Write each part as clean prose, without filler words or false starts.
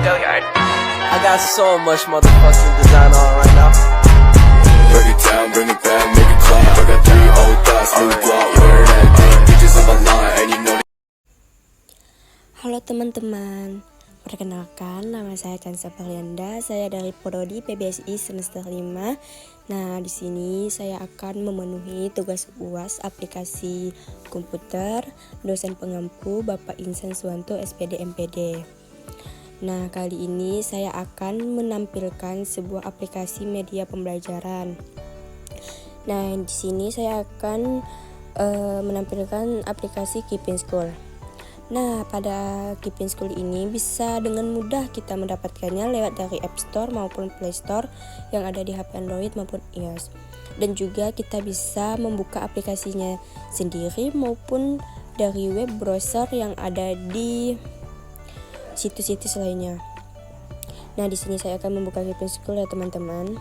I got so much motherfucking design on right now. Break it down, bring it back, make it clap. I got 3 old thoughts, new block, wear that thing. Bitches on my line, and you know. Halo teman-teman, perkenalkan nama saya Kansa Parianda, saya dari Prodi PBSI semester 5. Nah, di sini saya akan memenuhi tugas UAS aplikasi komputer dosen pengampu Bapak Insan Suwanto SPD MPD. Nah, kali ini saya akan menampilkan sebuah aplikasi media pembelajaran. Nah, di sini saya akan menampilkan aplikasi Keeping School. Nah, pada Keeping School ini bisa dengan mudah kita mendapatkannya lewat dari App Store maupun Play Store yang ada di HP Android maupun iOS. Dan juga kita bisa membuka aplikasinya sendiri maupun dari web browser yang ada di situs-situs lainnya. Nah, di sini saya akan membuka Keeping School ya teman-teman.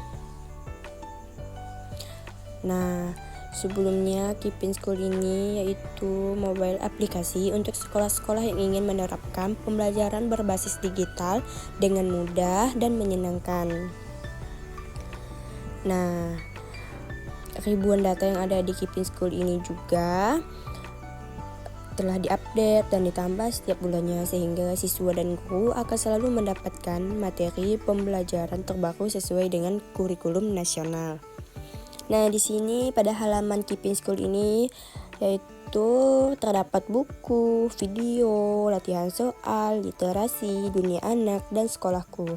Nah, sebelumnya Keeping School ini yaitu mobile aplikasi untuk sekolah-sekolah yang ingin menerapkan pembelajaran berbasis digital dengan mudah dan menyenangkan. Nah, ribuan data yang ada di Keeping School ini juga telah diupdate dan ditambah setiap bulannya sehingga siswa dan guru akan selalu mendapatkan materi pembelajaran terbaru sesuai dengan kurikulum nasional. Nah, di sini pada halaman Keeping School ini yaitu terdapat buku, video, latihan soal, literasi, dunia anak, dan sekolahku.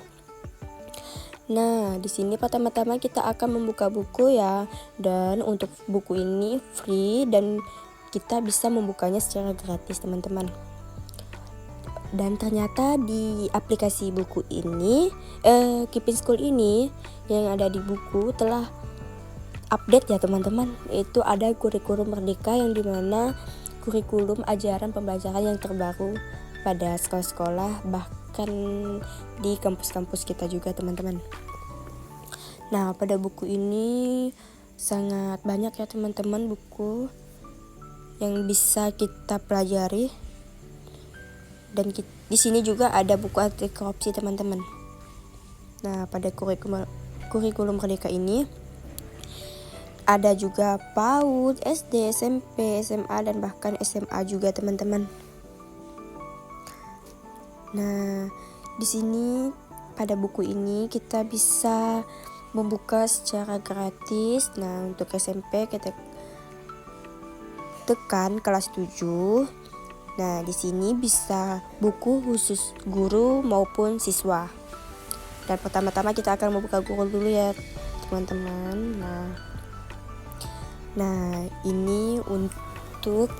Nah, di sini pertama-tama kita akan membuka buku ya. Dan untuk buku ini free dan kita bisa membukanya secara gratis, teman-teman. Dan ternyata di aplikasi buku ini, Keeping School ini yang ada di buku telah update ya teman-teman. Itu ada kurikulum merdeka yang dimana kurikulum ajaran pembelajaran yang terbaru pada sekolah-sekolah bahkan di kampus-kampus kita juga teman-teman. Nah, pada buku ini sangat banyak ya teman-teman buku yang bisa kita pelajari. Dan di sini juga ada buku anti korupsi teman-teman. Nah, pada kurikulum merdeka ini ada juga PAUD, SD, SMP, SMA, dan bahkan SMA juga teman-teman. Nah, di sini pada buku ini kita bisa membuka secara gratis. Nah, untuk SMP kita tekan kelas 7. Nah, di sini bisa buku khusus guru maupun siswa. Dan pertama-tama kita akan membuka guru dulu ya teman-teman. Nah, ini untuk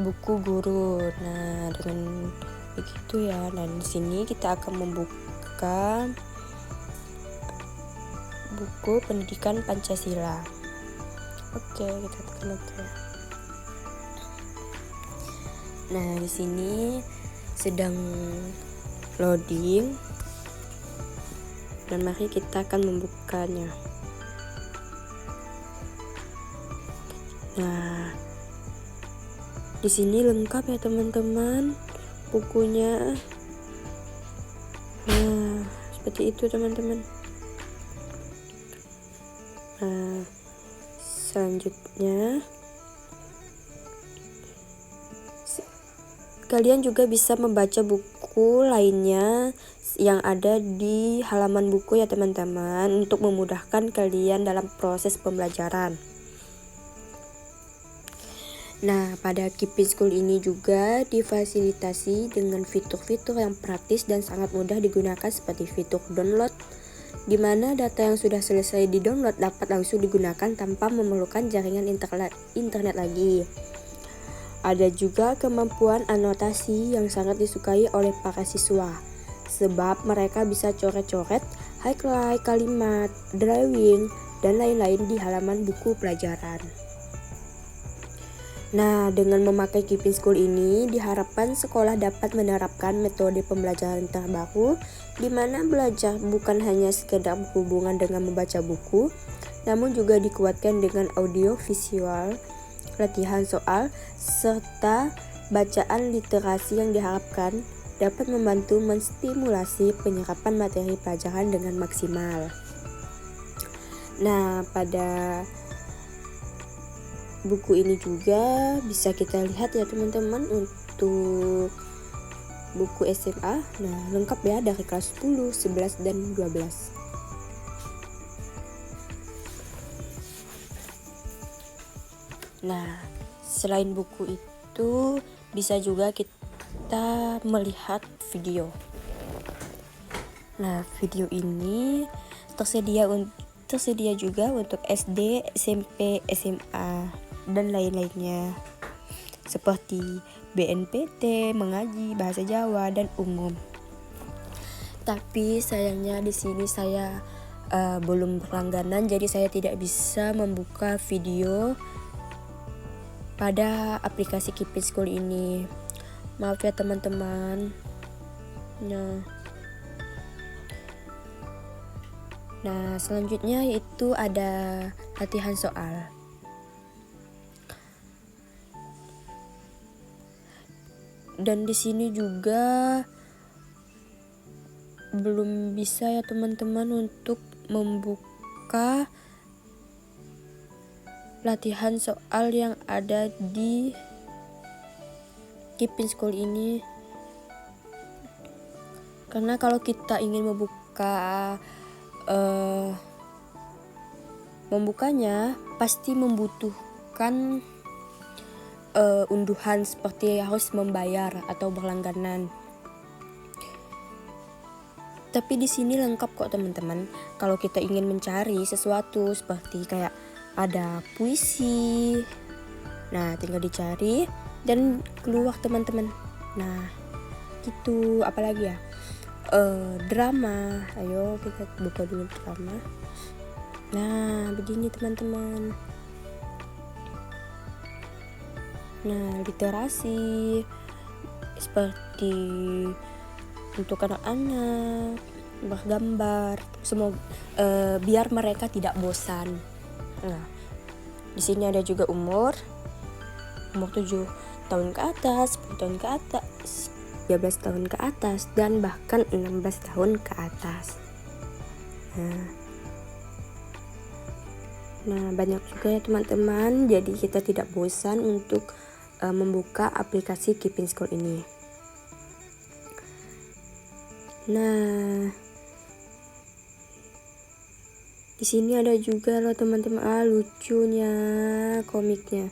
buku guru. Nah, dengan begitu ya. Dan di sini kita akan membuka buku pendidikan Pancasila. Oke, kita tekan oke. Nah, di sini sedang loading. Dan mari kita akan membukanya. Nah, di sini lengkap ya teman-teman bukunya. Nah, seperti itu teman-teman. Nah, selanjutnya kalian juga bisa membaca buku lainnya yang ada di halaman buku ya teman-teman untuk memudahkan kalian dalam proses pembelajaran. Nah, pada Keeping School ini juga difasilitasi dengan fitur-fitur yang praktis dan sangat mudah digunakan seperti fitur download, di mana data yang sudah selesai di-download dapat langsung digunakan tanpa memerlukan jaringan internet lagi. Ada juga kemampuan anotasi yang sangat disukai oleh para siswa, sebab mereka bisa coret-coret, highlight kalimat, drawing, dan lain-lain di halaman buku pelajaran. Nah, dengan memakai Keeping School ini, diharapkan sekolah dapat menerapkan metode pembelajaran terbaru, di mana belajar bukan hanya sekedar berhubungan dengan membaca buku, namun juga dikuatkan dengan audio visual, latihan soal, serta bacaan literasi yang diharapkan dapat membantu menstimulasi penyerapan materi pelajaran dengan maksimal. Nah, pada buku ini juga bisa kita lihat ya teman-teman untuk buku SMA. Nah, lengkap ya dari kelas 10, 11, dan 12. Nah, selain buku itu bisa juga kita melihat video. Nah, video ini tersedia juga untuk SD, SMP, SMA, dan lain-lainnya. Seperti BNPT, mengaji, bahasa Jawa, dan umum. Tapi sayangnya di sini saya belum berlangganan, jadi saya tidak bisa membuka video pada aplikasi Keep in School ini. Maaf ya teman-teman. Nah, selanjutnya itu ada latihan soal. Dan di sini juga belum bisa ya teman-teman untuk membuka latihan soal yang ada di Keep in School ini, karena kalau kita ingin membukanya pasti membutuhkan unduhan, seperti harus membayar atau berlangganan. Tapi di sini lengkap kok teman-teman. Kalau kita ingin mencari sesuatu seperti kayak ada puisi, nah tinggal dicari dan keluar teman-teman. Nah gitu, apalagi ya, drama. Ayo kita buka dulu drama. Nah begini teman-teman. Nah, literasi seperti untuk anak-anak, bergambar, semoga biar mereka tidak bosan. Nah, di sini ada juga umur 7 tahun ke atas, 10 tahun ke atas, 13 tahun ke atas, dan bahkan 16 tahun ke atas. Nah, banyak juga ya teman-teman, jadi kita tidak bosan untuk membuka aplikasi Keep in School ini. Nah, di sini ada juga loh teman-teman, lucunya komiknya.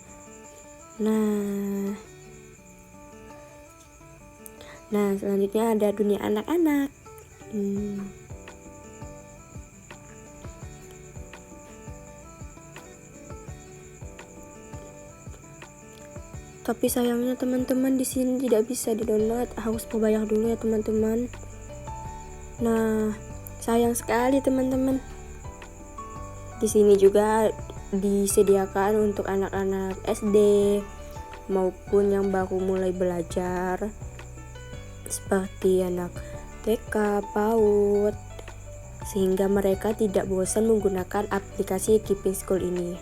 Nah, selanjutnya ada dunia anak-anak. Tapi sayangnya teman-teman di sini tidak bisa di-download, harus membayar dulu ya teman-teman. Nah, sayang sekali teman-teman. Di sini juga disediakan untuk anak-anak SD maupun yang baru mulai belajar, seperti anak TK, PAUD, sehingga mereka tidak bosan menggunakan aplikasi Keep in School ini.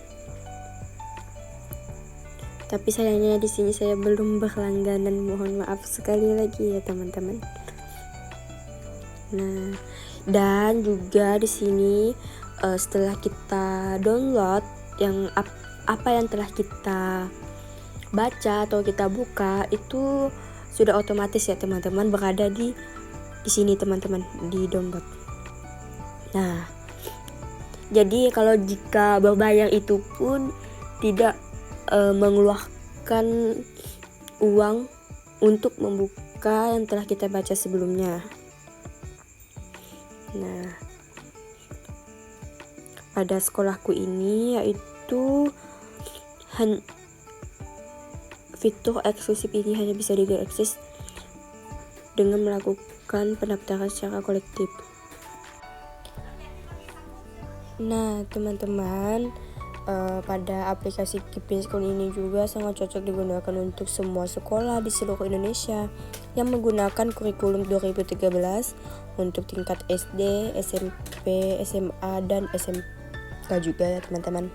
Tapi sayangnya di sini saya belum berlangganan, mohon maaf sekali lagi ya teman-teman. Nah, dan juga di sini setelah kita download yang apa yang telah kita baca atau kita buka itu sudah otomatis ya teman-teman berada di sini teman-teman, di download. Nah, jadi kalau jika berbayar itu pun tidak mengeluarkan uang untuk membuka yang telah kita baca sebelumnya. Nah, pada sekolahku ini yaitu fitur eksklusif ini hanya bisa diakses dengan melakukan pendaftaran secara kolektif. Nah teman-teman, pada aplikasi Keep in School ini juga sangat cocok digunakan untuk semua sekolah di seluruh Indonesia yang menggunakan kurikulum 2013 untuk tingkat SD, SMP, SMA, dan SMK juga ya teman-teman.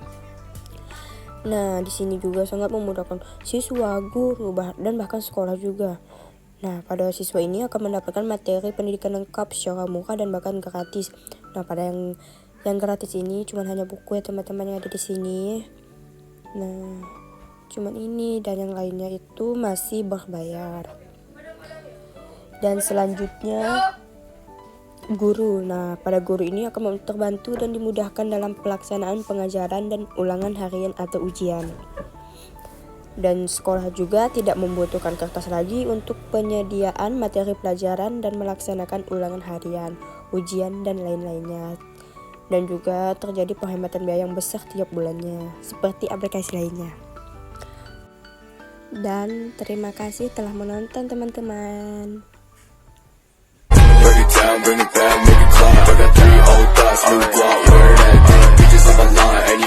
Nah, di sini juga sangat memudahkan siswa, guru, dan bahkan sekolah juga. Nah, pada siswa ini akan mendapatkan materi pendidikan lengkap secara murah dan bahkan gratis. Nah, pada yang gratis ini cuma hanya buku ya teman-teman yang ada di sini. Nah, cuman ini, dan yang lainnya itu masih berbayar. Dan selanjutnya guru. Nah, pada guru ini akan terbantu dan dimudahkan dalam pelaksanaan pengajaran dan ulangan harian atau ujian. Dan sekolah juga tidak membutuhkan kertas lagi untuk penyediaan materi pelajaran dan melaksanakan ulangan harian, ujian, dan lain-lainnya. Dan juga terjadi penghematan biaya yang besar tiap bulannya, seperti aplikasi lainnya. Dan terima kasih telah menonton teman-teman. Break it down, bring it back, make it clap. I got 3 old thoughts, new block, where that. Bitches on my line, and